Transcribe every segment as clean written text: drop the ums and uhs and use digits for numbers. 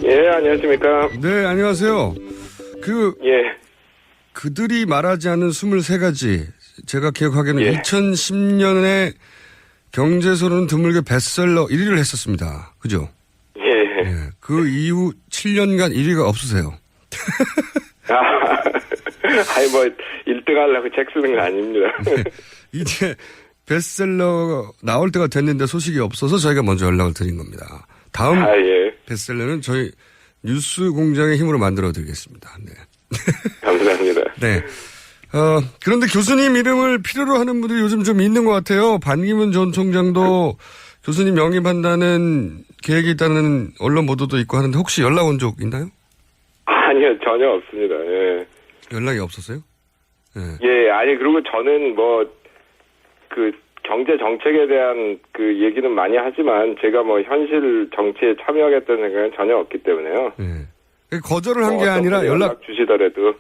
예, 안녕하십니까. 네, 안녕하세요. 예. 그들이 말하지 않은 23가지. 제가 기억하기에는 예. 2010년에 경제소는 드물게 베스트셀러 1위를 했었습니다. 그죠? 예. 예. 그 이후 7년간 1위가 없으세요. 아니, 뭐, 1등 하려고 책 쓰는 거 아닙니다. 네. 이제 베스트셀러 나올 때가 됐는데 소식이 없어서 저희가 먼저 연락을 드린 겁니다. 다음 예. 베스트셀러는 저희 뉴스 공장의 힘으로 만들어 드리겠습니다. 네. 감사합니다. 네. 그런데 교수님 이름을 필요로 하는 분들이 요즘 좀 있는 것 같아요. 반기문 전 총장도 교수님 영입한다는 계획이 있다는 언론 보도도 있고 하는데 혹시 연락 온 적 있나요? 아니요, 전혀 없습니다. 예. 연락이 없었어요? 네. 예, 아니, 그리고 저는 뭐, 경제 정책에 대한 얘기는 많이 하지만 제가 뭐 현실 정치에 참여하겠다는 생각은 전혀 없기 때문에요. 네. 거절을 한 게 아니라 연락 주시더라도.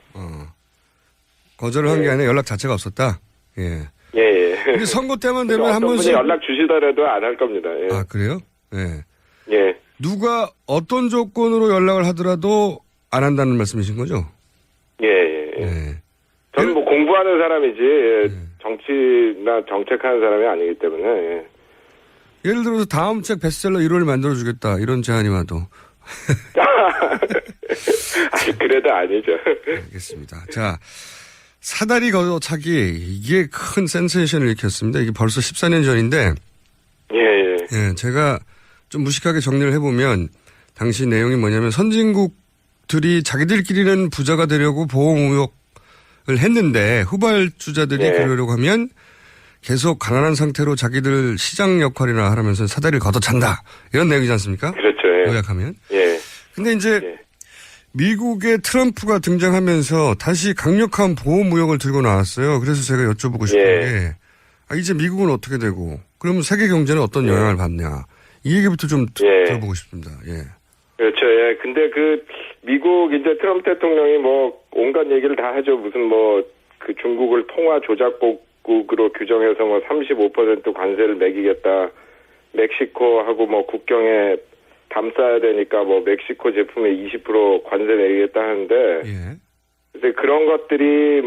거절을 한 게 아니라 연락 자체가 없었다? 예. 예. 근데 선거 때만 되면 한 번씩. 연락 주시더라도 안 할 겁니다. 예. 아, 그래요? 예. 예. 누가 어떤 조건으로 연락을 하더라도 안 한다는 말씀이신 거죠? 예. 저는 뭐 공부하는 사람이지, 정치나 정책하는 사람이 아니기 때문에, 예. 예를 들어서 다음 책 베스트셀러 1호를 만들어주겠다. 이런 제안이 와도. 아니, 그래도 아니죠. 알겠습니다. 자, 사다리 걷어차기. 이게 큰 센세이션을 일으켰습니다. 이게 벌써 14년 전인데. 예, 제가 좀 무식하게 정리를 해보면 당시 내용이 뭐냐면 선진국들이 자기들끼리는 부자가 되려고 보호무역을 했는데 후발주자들이 그러려고 하면 계속 가난한 상태로 자기들 시장 역할이나 하면서 사다리를 걷어찬다. 이런 내용이지 않습니까? 그렇죠. 예. 요약하면. 예. 근데 이제 미국의 트럼프가 등장하면서 다시 강력한 보호무역을 들고 나왔어요. 그래서 제가 여쭤보고 싶은 게 이제 미국은 어떻게 되고 그러면 세계 경제는 어떤 영향을 받냐. 이 얘기부터 좀 들어보고 싶습니다. 예. 그렇죠. 예. 근데 미국 이제 트럼프 대통령이 뭐 온갖 얘기를 다 하죠. 무슨 뭐 중국을 통화 조작국으로 규정해서 뭐 35% 관세를 매기겠다. 멕시코하고 뭐 국경에 담쌓아야 되니까 뭐 멕시코 제품에 20% 관세 매기겠다 하는데. 근데 그런 것들이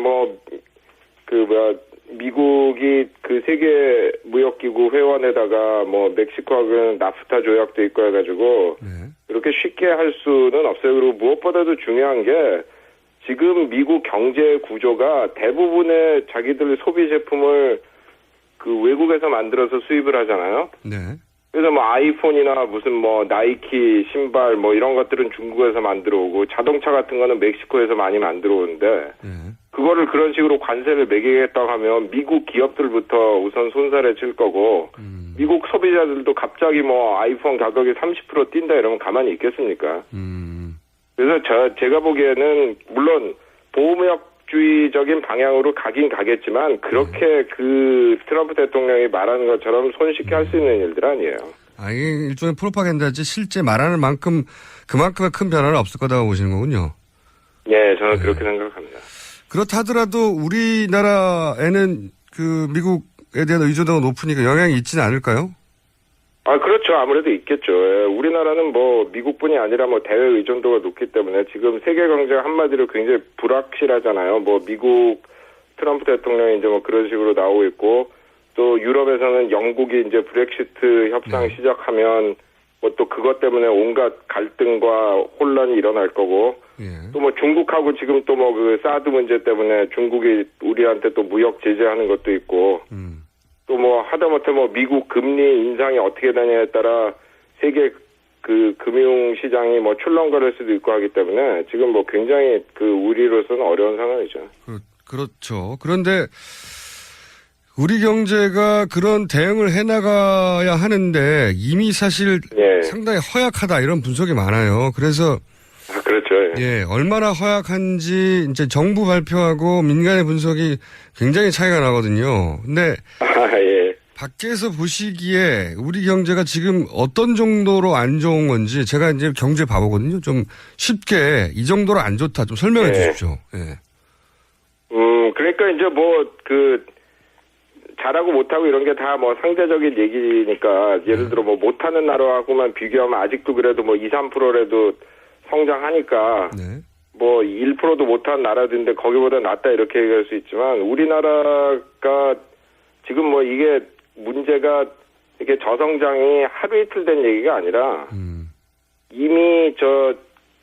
미국이 세계 무역기구 회원에다가 뭐 멕시코하고는 나프타 조약도 있고 해가지고 그렇게 쉽게 할 수는 없어요. 그리고 무엇보다도 중요한 게 지금 미국 경제 구조가 대부분의 자기들 소비 제품을 외국에서 만들어서 수입을 하잖아요. 그래서 뭐 아이폰이나 무슨 뭐 나이키 신발 뭐 이런 것들은 중국에서 만들어 오고 자동차 같은 거는 멕시코에서 많이 만들어 오는데 그거를 그런 식으로 관세를 매기겠다고 하면 미국 기업들부터 우선 손살에 칠 거고 미국 소비자들도 갑자기 뭐 아이폰 가격이 30% 뛴다 이러면 가만히 있겠습니까? 그래서 제가 보기에는 물론 보호무역주의적인 방향으로 가긴 가겠지만 그렇게 트럼프 대통령이 말하는 것처럼 손쉽게 할 수 있는 일들 아니에요. 이게 일종의 프로파간다지 실제 말하는 만큼 그만큼의 큰 변화는 없을 거다고 보시는 거군요. 예, 저는 그렇게 생각합니다. 그렇다 하더라도 우리나라에는 미국에 대한 의존도가 높으니까 영향이 있지는 않을까요? 그렇죠. 아무래도 있겠죠. 예, 우리나라는 뭐 미국뿐이 아니라 뭐 대외 의존도가 높기 때문에 지금 세계 경제가 한마디로 굉장히 불확실하잖아요. 뭐 미국 트럼프 대통령이 이제 뭐 그런 식으로 나오고 있고 또 유럽에서는 영국이 이제 브렉시트 협상 시작하면 뭐 또 그것 때문에 온갖 갈등과 혼란이 일어날 거고 또 뭐 중국하고 지금 또 뭐 사드 문제 때문에 중국이 우리한테 또 무역 제재하는 것도 있고 또 뭐 하다못해 뭐 미국 금리 인상이 어떻게 되냐에 따라 세계 금융 시장이 뭐 출렁거릴 수도 있고 하기 때문에 지금 뭐 굉장히 우리로서는 어려운 상황이죠. 그렇죠. 그런데 우리 경제가 그런 대응을 해나가야 하는데 이미 사실 상당히 허약하다 이런 분석이 많아요. 그래서 그렇죠. 예, 얼마나 허약한지 이제 정부 발표하고 민간의 분석이 굉장히 차이가 나거든요. 근데 밖에서 보시기에 우리 경제가 지금 어떤 정도로 안 좋은 건지 제가 이제 경제 바보거든요. 좀 쉽게 이 정도로 안 좋다 좀 설명해 주십시오. 그러니까 이제 잘하고 못하고 이런 게 다 뭐 상대적인 얘기니까 예를 들어 뭐 못하는 나라하고만 비교하면 아직도 그래도 뭐 2, 3%라도 성장하니까 뭐 1%도 못한 나라들인데 거기보다 낫다 이렇게 얘기할 수 있지만 우리나라가 지금 뭐 이게 문제가 이게 저성장이 하루 이틀 된 얘기가 아니라 이미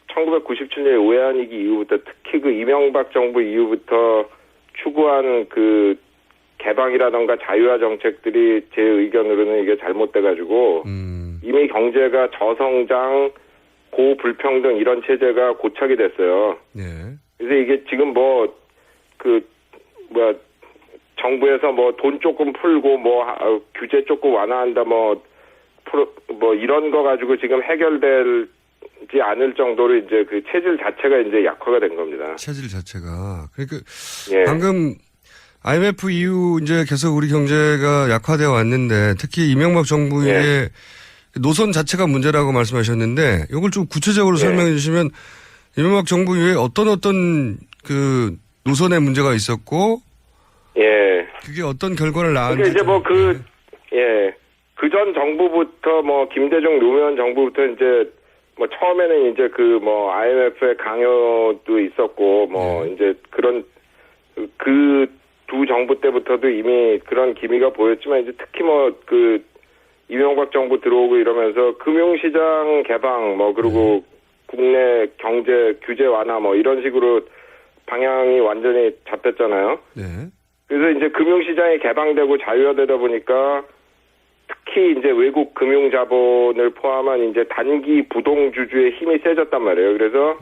1997년 외환위기 이후부터 특히 그 이명박 정부 이후부터 추구한 그 개방이라던가 자유화 정책들이 제 의견으로는 이게 잘못돼가지고 이미 경제가 저성장, 고불평등 이런 체제가 고착이 됐어요. 그래서 이게 지금 정부에서 뭐 돈 조금 풀고 규제 조금 완화한다 뭐 이런 거 가지고 지금 해결되지 않을 정도로 이제 그 체질 자체가 이제 약화가 된 겁니다. 체질 자체가. 그러니까 방금 IMF 이후 이제 계속 우리 경제가 약화되어 왔는데 특히 이명박 정부의 노선 자체가 문제라고 말씀하셨는데 이걸 좀 구체적으로 설명해 주시면 이명박 정부 이후에 어떤 그 노선에 문제가 있었고 그게 어떤 결과를 낳았는지. 그러니까 이제 그전 정부부터 김대중 노무현 정부부터 이제 처음에는 이제 IMF의 강요도 있었고 이제 그런 그 두 정부 때부터도 이미 그런 기미가 보였지만 이제 특히 이명박 정부 들어오고 이러면서 금융시장 개방 그리고 국내 경제 규제 완화 이런 식으로 방향이 완전히 잡혔잖아요. 그래서 이제 금융시장이 개방되고 자유화되다 보니까 특히 이제 외국 금융자본을 포함한 이제 단기 부동주주의 힘이 세졌단 말이에요. 그래서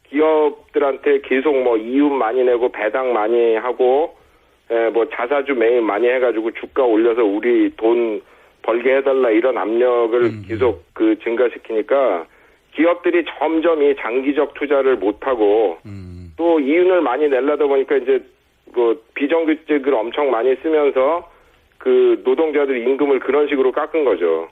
기업들한테 계속 이윤 많이 내고 배당 많이 하고 자사주 매입 많이 해가지고 주가 올려서 우리 돈 벌게 해달라 이런 압력을 계속 증가시키니까 기업들이 점점 이 장기적 투자를 못하고 또 이윤을 많이 내려다 보니까 이제 비정규직을 엄청 많이 쓰면서 그 노동자들 임금을 그런 식으로 깎은 거죠.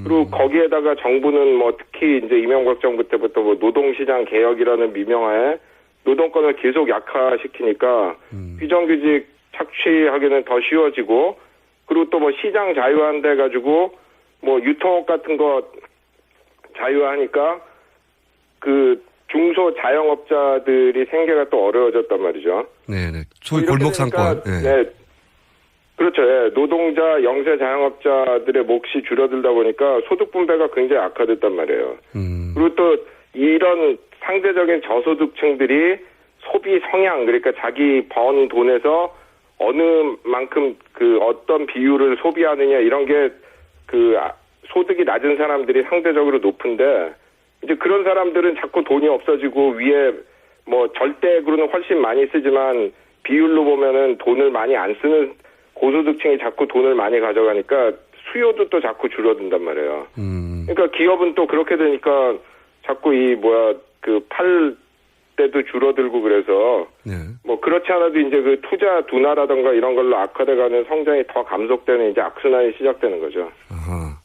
그리고 거기에다가 정부는 특히 이제 이명박 정부 때부터 노동시장 개혁이라는 미명하에 노동권을 계속 약화시키니까 비정규직 착취하기는 더 쉬워지고 그리고 또 시장 자유화한다 해가지고 유통업 같은 거 자유화하니까 그 중소 자영업자들이 생계가 또 어려워졌단 말이죠. 네네. 소위 골목 상권. 그렇죠. 노동자, 영세 자영업자들의 몫이 줄어들다 보니까 소득 분배가 굉장히 악화됐단 말이에요. 그리고 또 이런 상대적인 저소득층들이 소비 성향, 그러니까 자기 번 돈에서 어느 만큼 어떤 비율을 소비하느냐 이런 게 소득이 낮은 사람들이 상대적으로 높은데 이제 그런 사람들은 자꾸 돈이 없어지고 위에 절대액으로는 훨씬 많이 쓰지만 비율로 보면은 돈을 많이 안 쓰는 고소득층이 자꾸 돈을 많이 가져가니까 수요도 또 자꾸 줄어든단 말이에요. 그러니까 기업은 또 그렇게 되니까 자꾸 팔 때도 줄어들고 그래서 그렇지 않아도 이제 그 투자 둔화라든가 이런 걸로 악화돼가는 성장이 더 감속되는 이제 악순환이 시작되는 거죠. 아하.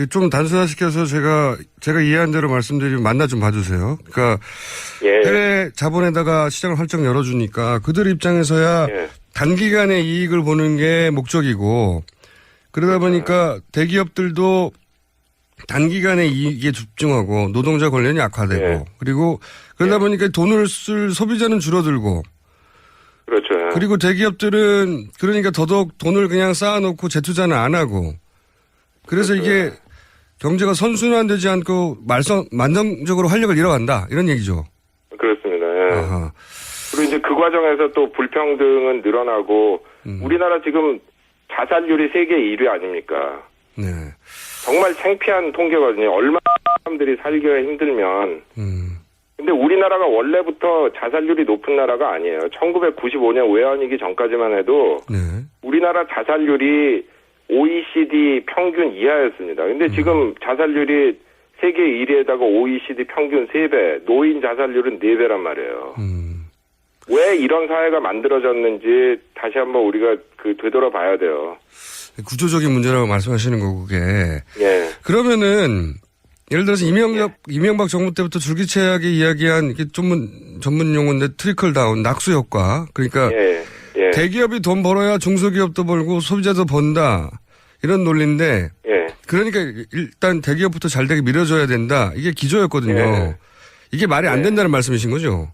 좀 단순화시켜서 제가 이해한 대로 말씀드리면 만나 좀 봐주세요. 그러니까 해외 자본에다가 시장을 활짝 열어주니까 그들 입장에서야 단기간의 이익을 보는 게 목적이고 그러다 보니까 대기업들도 단기간에 이익에 집중하고 노동자 권리는 약화되고 그리고 그러다 보니까 돈을 쓸 소비자는 줄어들고 그렇죠. 그리고 대기업들은 그러니까 더더욱 돈을 그냥 쌓아놓고 재투자는 안 하고 그래서 그렇죠. 이게 경제가 선순환되지 않고 만성적으로 활력을 잃어간다 이런 얘기죠. 그렇습니다. 그리고 이제 그 과정에서 또 불평등은 늘어나고 우리나라 지금 자살률이 세계 1위 아닙니까? 정말 창피한 통계거든요. 얼마나 사람들이 살기가 힘들면. 근데 우리나라가 원래부터 자살률이 높은 나라가 아니에요. 1995년 외환위기 전까지만 해도 우리나라 자살률이 OECD 평균 이하였습니다. 근데 지금 자살률이 세계 1위에다가 OECD 평균 3배, 노인 자살률은 4배란 말이에요. 왜 이런 사회가 만들어졌는지 다시 한번 우리가 되돌아봐야 돼요. 구조적인 문제라고 말씀하시는 거고 그게. 그러면은 예를 들어서 이명박 정부 때부터 줄기차게 이야기한 이게 전문 용어인데 트리클 다운 낙수 효과. 그러니까 대기업이 돈 벌어야 중소기업도 벌고 소비자도 번다. 이런 논리인데. 예. 그러니까 일단 대기업부터 잘 되게 밀어줘야 된다. 이게 기조였거든요. 예. 이게 말이 안 된다는 말씀이신 거죠?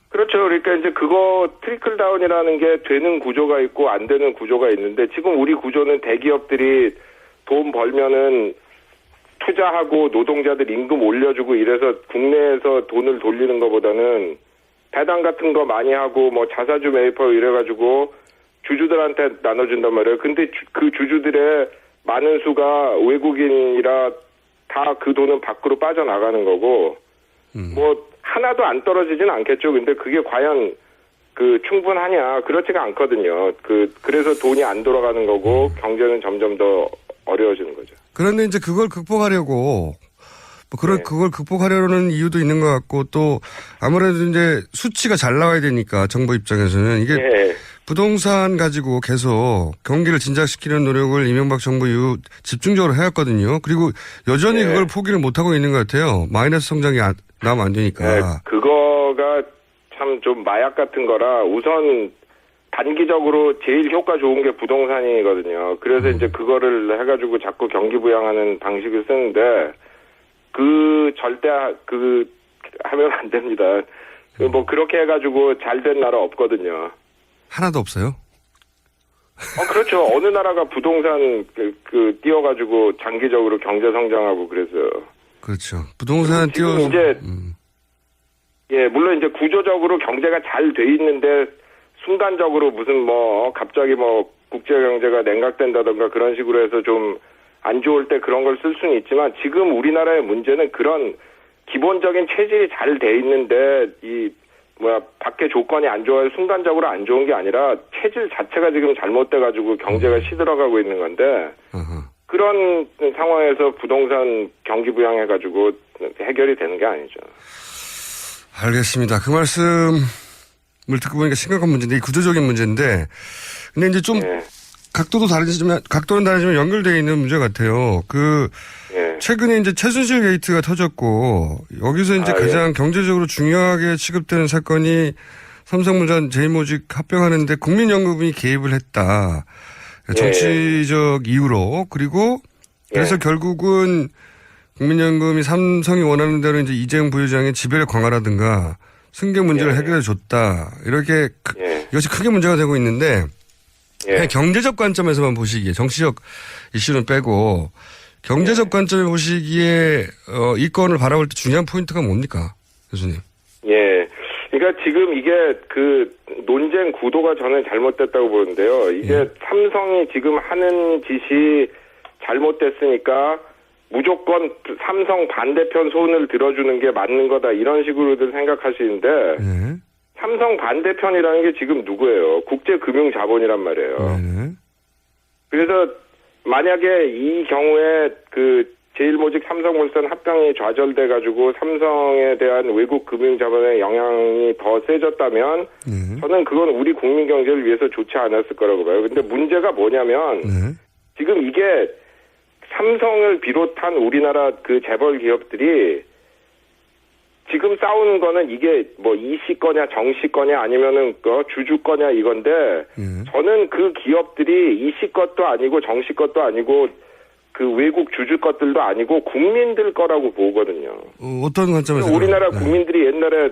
그렇죠. 그러니까 이제 그거 트리클 다운이라는 게 되는 구조가 있고 안 되는 구조가 있는데 지금 우리 구조는 대기업들이 돈 벌면은 투자하고 노동자들 임금 올려주고 이래서 국내에서 돈을 돌리는 것보다는 배당 같은 거 많이 하고 뭐 자사주 매입하고 이래가지고 주주들한테 나눠준단 말이에요. 근데 그 주주들의 많은 수가 외국인이라 다 그 돈은 밖으로 빠져나가는 거고 뭐 하나도 안 떨어지진 않겠죠. 근데 그게 과연 그 충분하냐? 그렇지가 않거든요. 그래서 돈이 안 돌아가는 거고 경제는 점점 더 어려워지는 거죠. 그런데 이제 그걸 극복하려고 그걸 극복하려는 이유도 있는 것 같고 또 아무래도 이제 수치가 잘 나와야 되니까 정부 입장에서는 이게 부동산 가지고 계속 경기를 진작시키는 노력을 이명박 정부 이후 집중적으로 해왔거든요. 그리고 여전히 그걸 포기를 못하고 있는 것 같아요. 마이너스 성장이 나오면 안 되니까. 그거가 참 좀 마약 같은 거라 우선 단기적으로 제일 효과 좋은 게 부동산이거든요. 그래서 이제 그거를 해가지고 자꾸 경기 부양하는 방식을 쓰는데 절대 하면 안 됩니다. 뭐 그렇게 해가지고 잘 된 나라 없거든요. 하나도 없어요? 그렇죠. 어느 나라가 부동산 띄워가지고 장기적으로 경제 성장하고 그래서요. 그렇죠. 부동산 띄워서 이제 물론 이제 구조적으로 경제가 잘 돼 있는데 순간적으로 무슨 갑자기 국제 경제가 냉각된다던가 그런 식으로 해서 좀 안 좋을 때 그런 걸 쓸 수는 있지만 지금 우리나라의 문제는 그런 기본적인 체질이 잘 돼 있는데 밖에 조건이 안 좋아요. 순간적으로 안 좋은 게 아니라 체질 자체가 지금 잘못돼가지고 경제가 시들어가고 있는 건데 그런 상황에서 부동산 경기 부양해가지고 해결이 되는 게 아니죠. 알겠습니다. 그 말씀을 듣고 보니까 심각한 문제인데, 이 구조적인 문제인데, 근데 이제 좀 각도는 다르지만 연결되어 있는 문제 같아요. 최근에 이제 최순실 게이트가 터졌고, 여기서 이제 가장 경제적으로 중요하게 취급되는 사건이 삼성물산 제일모직 합병하는데 국민연금이 개입을 했다. 정치적 이유로. 그리고 그래서 결국은 국민연금이 삼성이 원하는 대로 이제 이재용 부회장의 지배력 강화라든가 승계 문제를 해결해 줬다. 이렇게 이것이 크게 문제가 되고 있는데 경제적 관점에서만 보시기에 정치적 이슈는 빼고 경제적 관점에 보시기에 이 건을 바라볼 때 중요한 포인트가 뭡니까, 교수님? 그러니까 지금 이게 논쟁 구도가 저는 잘못됐다고 보는데요. 이게 삼성이 지금 하는 짓이 잘못됐으니까 무조건 삼성 반대편 손을 들어주는 게 맞는 거다 이런 식으로들 생각하시는데 삼성 반대편이라는 게 지금 누구예요? 국제금융자본이란 말이에요. 그래서 만약에 이 경우에 제일모직 삼성물산 합병이 좌절돼가지고 삼성에 대한 외국 금융자본의 영향이 더 세졌다면 저는 그건 우리 국민 경제를 위해서 좋지 않았을 거라고 봐요. 근데 문제가 뭐냐면 지금 이게 삼성을 비롯한 우리나라 재벌 기업들이 지금 싸우는 거는 이게 이씨 거냐 정씨 거냐 아니면은 주주 거냐 이건데 저는 그 기업들이 이씨 것도 아니고 정씨 것도 아니고 외국 주주 것들도 아니고 국민들 거라고 보거든요. 어떤 관점에서? 우리나라 국민들이 옛날에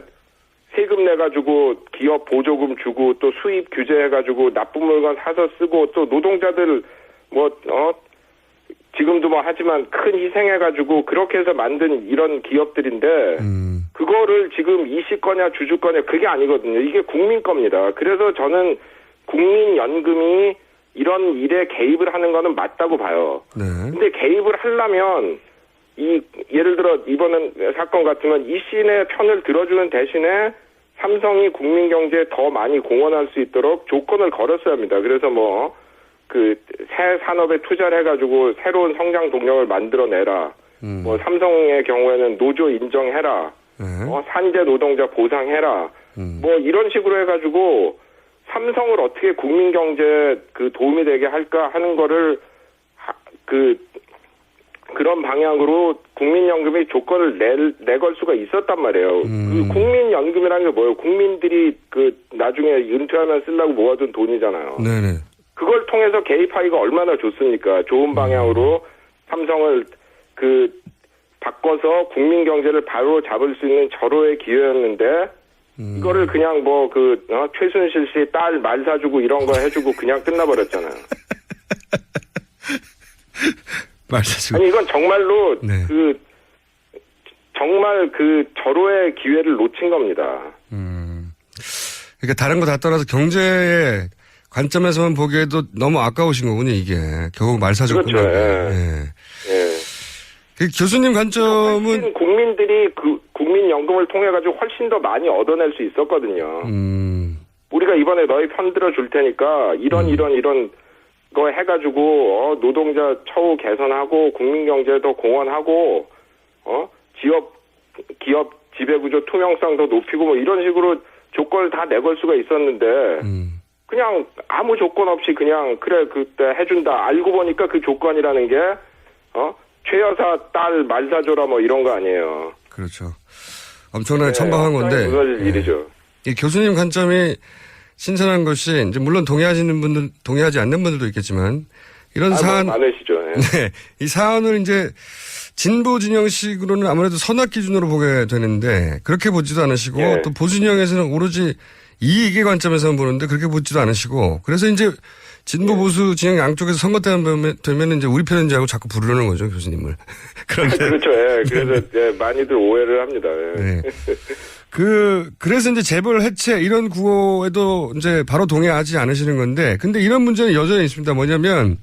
세금 내가지고 기업 보조금 주고 또 수입 규제해가지고 나쁜 물건 사서 쓰고 또 노동자들 지금도 하지만 큰 희생해가지고 그렇게 해서 만든 이런 기업들인데 그거를 지금 이씨 거냐 주주 거냐 그게 아니거든요. 이게 국민 겁니다. 그래서 저는 국민연금이 이런 일에 개입을 하는 거는 맞다고 봐요. 근데 개입을 하려면 예를 들어 이번 사건 같으면 이 씨의 편을 들어주는 대신에 삼성이 국민 경제에 더 많이 공헌할 수 있도록 조건을 걸었어야 합니다. 그래서 새 산업에 투자를 해가지고 새로운 성장 동력을 만들어내라. 삼성의 경우에는 노조 인정해라. 산재 노동자 보상해라. 이런 식으로 해가지고 삼성을 어떻게 국민 경제에 도움이 되게 할까 하는 거를 그런 방향으로 국민연금이 조건을 내걸 수가 있었단 말이에요. 그 국민연금이라는 게 뭐예요? 국민들이 그 나중에 은퇴하면 쓰려고 모아둔 돈이잖아요. 네네. 그걸 통해서 개입하기가 얼마나 좋습니까? 좋은 방향으로 삼성을 바꿔서 국민 경제를 바로 잡을 수 있는 절호의 기회였는데 이거를 그냥 최순실 씨 딸 말 사주고 이런 거 해주고 그냥 끝나버렸잖아요. 말 사주고. 아니 이건 정말로 네. 정말 절호의 기회를 놓친 겁니다. 그러니까 다른 거 다 떠나서 경제의 관점에서만 보기에도 너무 아까우신 거군요, 이게. 결국 말 사주고. 그렇죠. 예. 그 교수님 관점은 국민들이 국민연금을 통해 가지고 훨씬 더 많이 얻어낼 수 있었거든요. 우리가 이번에 너희 편 들어줄 테니까 이런 거 해가지고 노동자 처우 개선하고 국민경제 더 공헌하고 기업 지배구조 투명성 더 높이고 뭐 이런 식으로 조건을 다 내걸 수가 있었는데 그냥 아무 조건 없이 그냥 그래 그때 해준다. 알고 보니까 그 조건이라는 게 최 여사 딸 말 사줘라 뭐 이런 거 아니에요. 그렇죠. 엄청나게 천박한 건데. 그럴 일이죠. 이 교수님 관점이 신선한 것이 이제 물론 동의하시는 분들, 동의하지 않는 분들도 있겠지만 이런 사안 많으시죠. 네, 이 사안을 이제 진보 진영식으로는 아무래도 선악 기준으로 보게 되는데 그렇게 보지도 않으시고 또 보수 진영에서는 오로지 이익의 관점에서만 보는데 그렇게 보지도 않으시고 그래서 이제 진보 보수 진영 양쪽에서 선거 때만 되면 이제 우리 편인 줄 알고 자꾸 부르는 거죠, 교수님을. 그런데 그렇죠. 그래서 많이들 오해를 합니다. 네. 그래서 이제 재벌 해체 이런 구호에도 이제 바로 동의하지 않으시는 건데, 근데 이런 문제는 여전히 있습니다. 뭐냐면,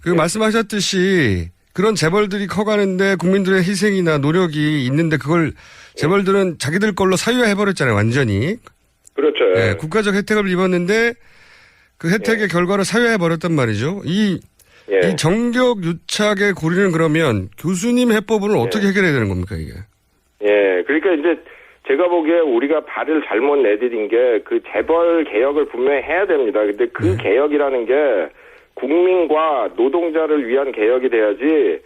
말씀하셨듯이 그런 재벌들이 커가는데 국민들의 희생이나 노력이 있는데 그걸 재벌들은 자기들 걸로 사유화해버렸잖아요, 완전히. 그렇죠. 네, 국가적 혜택을 입었는데 그 혜택의 결과를 사유화해버렸단 말이죠. 이 정격 유착의 고리는 그러면 교수님 해법은 어떻게 해결해야 되는 겁니까, 이게? 그러니까 이제 제가 보기에 우리가 발을 잘못 내디딘 게 재벌 개혁을 분명히 해야 됩니다. 근데 개혁이라는 게 국민과 노동자를 위한 개혁이 돼야지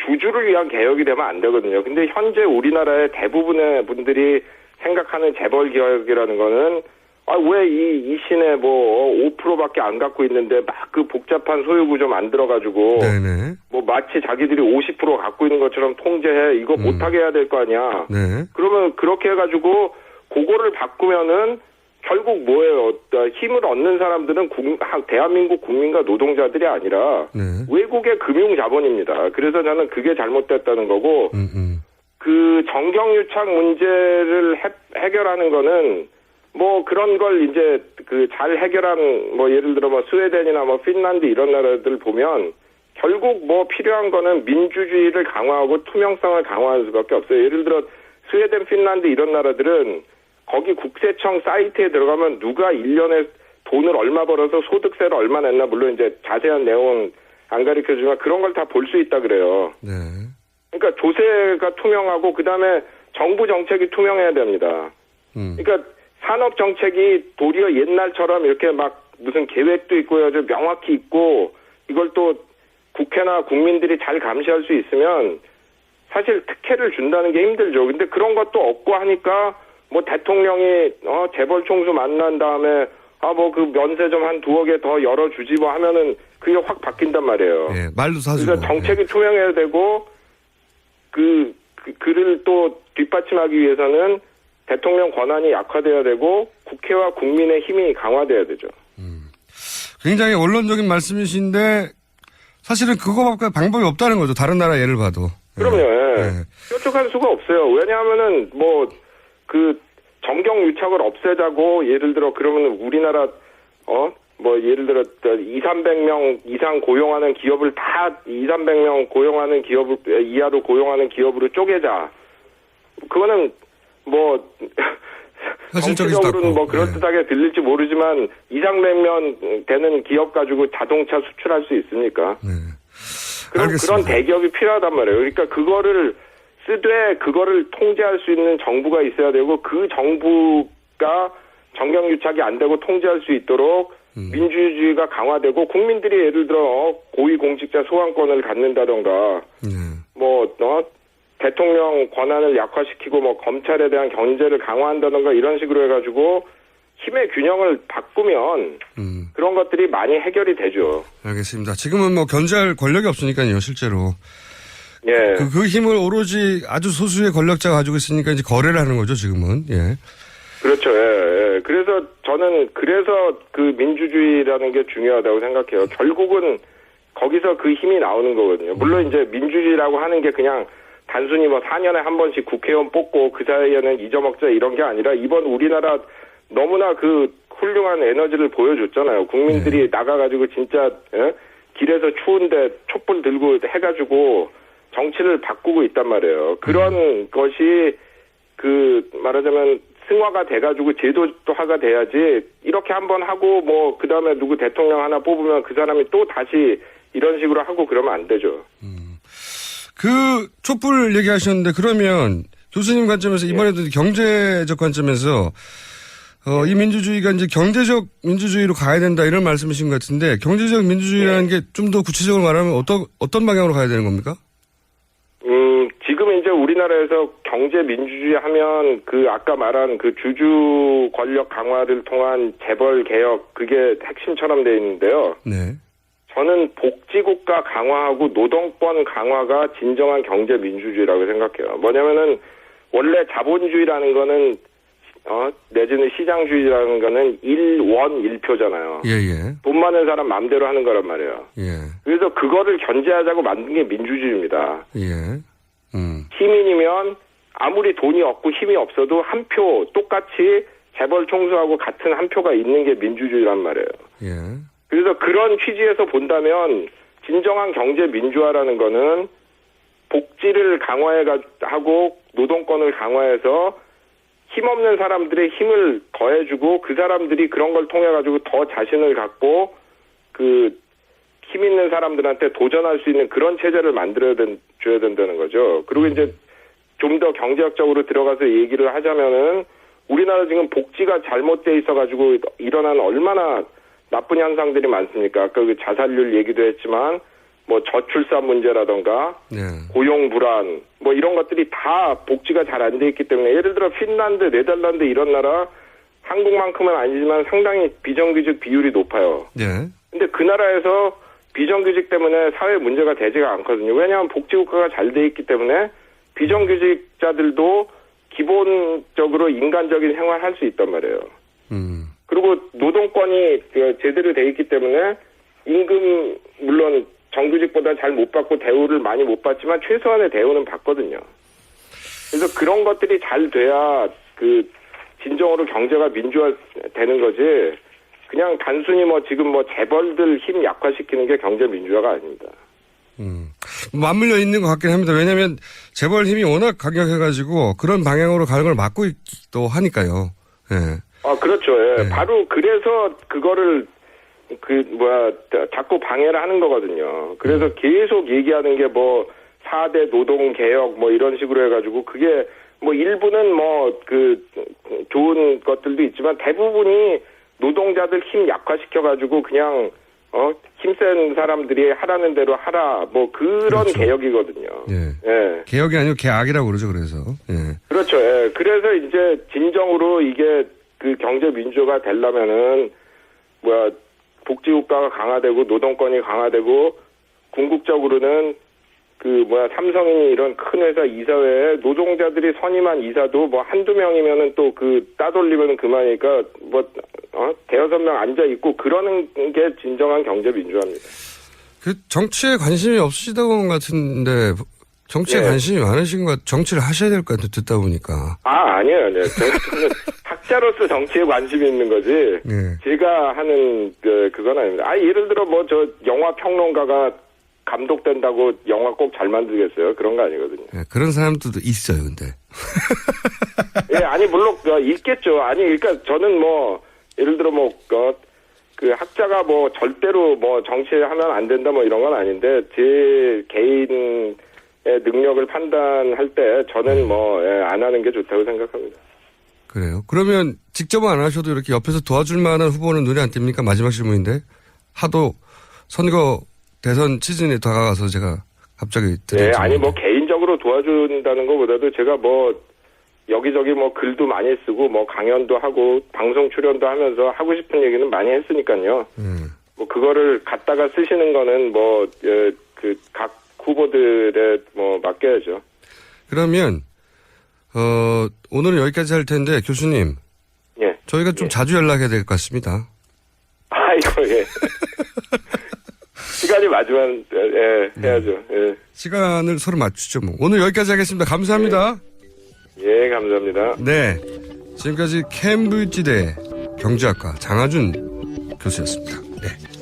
주주를 위한 개혁이 되면 안 되거든요. 근데 현재 우리나라의 대부분의 분들이 생각하는 재벌 개혁이라는 거는 왜 이 시내 5%밖에 안 갖고 있는데 막 복잡한 소유구조 만들어가지고 마치 자기들이 50% 갖고 있는 것처럼 통제해 이거 못하게 해야 될 거 아니야. 그러면 그렇게 해가지고 그거를 바꾸면은 결국 뭐예요? 힘을 얻는 사람들은 대한민국 국민과 노동자들이 아니라 외국의 금융자본입니다. 그래서 저는 그게 잘못됐다는 거고 그 정경유착 문제를 해결하는 거는 그런 걸 이제 잘 해결한 예를 들어 스웨덴이나 핀란드 이런 나라들 보면 결국 필요한 거는 민주주의를 강화하고 투명성을 강화하는 수밖에 없어요. 예를 들어 스웨덴, 핀란드 이런 나라들은 거기 국세청 사이트에 들어가면 누가 1년에 돈을 얼마 벌어서 소득세를 얼마 냈나 물론 이제 자세한 내용은 안 가르쳐주지만 그런 걸 다 볼 수 있다 그래요. 그러니까 조세가 투명하고 그다음에 정부 정책이 투명해야 됩니다. 그러니까 산업 정책이 도리어 옛날처럼 이렇게 무슨 계획도 있고 아주 명확히 있고 이걸 또 국회나 국민들이 잘 감시할 수 있으면 사실 특혜를 준다는 게 힘들죠. 근데 그런 것도 없고 하니까 대통령이 재벌 총수 만난 다음에 그 면세점 한 2억에 더 열어주지 하면은 그게 확 바뀐단 말이에요. 말도 사주고. 그러니까 정책이 투명해야 되고 그를 또 뒷받침하기 위해서는 대통령 권한이 약화돼야 되고 국회와 국민의 힘이 강화돼야 되죠. 굉장히 원론적인 말씀이신데 사실은 그거밖에 방법이 없다는 거죠. 다른 나라 예를 봐도. 그럼요. 뾰족할 수가 없어요. 왜냐하면은 정경유착을 없애자고 예를 들어 그러면 우리나라 예를 들어 200~300명 이상 고용하는 기업을 다 200~300명 고용하는 기업을 이하로 고용하는 기업으로 쪼개자. 그거는 정치적으로는 그럴듯하게 들릴지 모르지만 200~300명 되는 기업 가지고 자동차 수출할 수 있습니까? 그런 대기업이 필요하단 말이에요. 그러니까 그거를 쓰되 그거를 통제할 수 있는 정부가 있어야 되고 그 정부가 정경유착이 안 되고 통제할 수 있도록 민주주의가 강화되고 국민들이 예를 들어 고위공직자 소환권을 갖는다던가 대통령 권한을 약화시키고 뭐 검찰에 대한 견제를 강화한다던가 이런 식으로 해가지고 힘의 균형을 바꾸면 그런 것들이 많이 해결이 되죠. 알겠습니다. 지금은 뭐 견제할 권력이 없으니까요, 실제로. 예. 그 힘을 오로지 아주 소수의 권력자가 가지고 있으니까 이제 거래를 하는 거죠, 지금은. 예. 그렇죠. 예. 그래서 저는 그 민주주의라는 게 중요하다고 생각해요. 결국은 거기서 그 힘이 나오는 거거든요. 물론 이제 민주주의라고 하는 게 그냥 단순히 뭐 4년에 한 번씩 국회의원 뽑고 그 사이에는 잊어먹자 이런 게 아니라 이번 우리나라 너무나 그 훌륭한 에너지를 보여줬잖아요. 국민들이 나가가지고 진짜 길에서 추운데 촛불 들고 해가지고 정치를 바꾸고 있단 말이에요. 그런 것이 말하자면 승화가 돼가지고 제도화가 돼야지 이렇게 한번 하고 뭐 그다음에 누구 대통령 하나 뽑으면 그 사람이 또 다시 이런 식으로 하고 그러면 안 되죠. 그 촛불 얘기하셨는데 그러면 교수님 관점에서 이번에도 경제적 관점에서 이 민주주의가 이제 경제적 민주주의로 가야 된다 이런 말씀이신 것 같은데 경제적 민주주의라는 게 좀 더 구체적으로 말하면 어떤 방향으로 가야 되는 겁니까? 지금 이제 우리나라에서 경제 민주주의 하면 아까 말한 주주 권력 강화를 통한 재벌 개혁 그게 핵심처럼 돼 있는데요. 네. 저는 복지국가 강화하고 노동권 강화가 진정한 경제 민주주의라고 생각해요. 뭐냐면은 원래 자본주의라는 거는 내지는 시장주의라는 거는 1원 1표잖아요. 예. 돈 많은 사람 마음대로 하는 거란 말이에요. 예. 그래서 그거를 견제하자고 만든 게 민주주의입니다. 예. 시민이면 아무리 돈이 없고 힘이 없어도 한 표 똑같이 재벌 총수하고 같은 한 표가 있는 게 민주주의란 말이에요. 예. 그래서 그런 취지에서 본다면 진정한 경제 민주화라는 거는 복지를 강화하고 노동권을 강화해서 힘없는 사람들의 힘을 더해주고 그 사람들이 그런 걸 통해 가지고 더 자신을 갖고 힘 있는 사람들한테 도전할 수 있는 그런 체제를 줘야 된다는 거죠. 그리고 이제 좀 더 경제학적으로 들어가서 얘기를 하자면은 우리나라 지금 복지가 잘못돼 있어가지고 일어난 얼마나 나쁜 현상들이 많습니까? 아까 자살률 얘기도 했지만 뭐 저출산 문제라던가 고용 불안 뭐 이런 것들이 다 복지가 잘 안 돼 있기 때문에 예를 들어 핀란드, 네덜란드 이런 나라 한국만큼은 아니지만 상당히 비정규직 비율이 높아요. 근데 그 나라에서 비정규직 때문에 사회 문제가 되지가 않거든요. 왜냐하면 복지국가가 잘 돼 있기 때문에 비정규직자들도 기본적으로 인간적인 생활을 할 수 있단 말이에요. 그리고 노동권이 제대로 돼 있기 때문에 임금 물론 정규직보다 잘 못 받고 대우를 많이 못 받지만 최소한의 대우는 받거든요. 그래서 그런 것들이 잘 돼야 진정으로 경제가 민주화되는 거지. 그냥 단순히 지금 재벌들 힘 약화시키는 게 경제 민주화가 아닙니다. 맞물려 있는 것 같긴 합니다. 왜냐하면 재벌 힘이 워낙 강력해가지고 그런 방향으로 가는 걸 막고 있기도 하니까요. 예. 그렇죠. 예. 바로 그래서 그거를 자꾸 방해를 하는 거거든요. 그래서 계속 얘기하는 게 4대 노동 개혁 이런 식으로 해가지고 그게 일부는 좋은 것들도 있지만 대부분이 노동자들 힘 약화시켜가지고 그냥 힘센 사람들이 하라는 대로 하라 그런 그렇죠. 개혁이거든요. 예. 개혁이 아니고 개악이라고 그러죠. 그래서 그렇죠. 예. 그래서 이제 진정으로 이게 경제 민주화가 되려면은 복지국가가 강화되고 노동권이 강화되고 궁극적으로는 삼성이 이런 큰 회사 이사회에 노동자들이 선임한 이사도 한두 명이면은 또 따돌리면 그만이니까 대여섯 명 앉아 있고 그러는 게 진정한 경제 민주화입니다. 정치에 관심이 없으시다고 본 것 같은데 정치에 관심이 많으신 것 정치를 하셔야 될 것 같아요. 듣다 보니까. 아니에요. 저는 학자로서 정치에 관심이 있는 거지. 제가 하는 그건 아닙니다. 예를 들어 영화 평론가가 감독된다고 영화 꼭 잘 만들겠어요? 그런 거 아니거든요. 그런 사람들도 있어요, 근데. 물론 있겠죠. 그러니까 저는 예를 들어 학자가 절대로 정치에 하면 안 된다 이런 건 아닌데 제 개인의 능력을 판단할 때 저는 안 하는 게 좋다고 생각합니다. 그래요? 그러면 직접은 안 하셔도 이렇게 옆에서 도와줄 만한 후보는 눈에 안 띕니까? 마지막 질문인데. 하도 선거 대선 시즌에 다가가서 제가 갑자기 네, 아니 뭐 개인적으로 도와준다는 것보다도 제가 뭐 여기저기 뭐 글도 많이 쓰고 뭐 강연도 하고 방송 출연도 하면서 하고 싶은 얘기는 많이 했으니까요. 뭐 그거를 갖다가 쓰시는 거는 뭐 그 각 후보들의 뭐 맡겨야죠. 그러면 오늘은 여기까지 할 텐데 교수님. 예. 저희가 좀 자주 연락해야 될 것 같습니다. 아이고 예. 시간이 맞으면 해야죠. 예. 시간을 서로 맞추죠. 뭐. 오늘 여기까지 하겠습니다. 감사합니다. 예, 감사합니다. 네, 지금까지 캠브리지대 경제학과 장하준 교수였습니다. 네.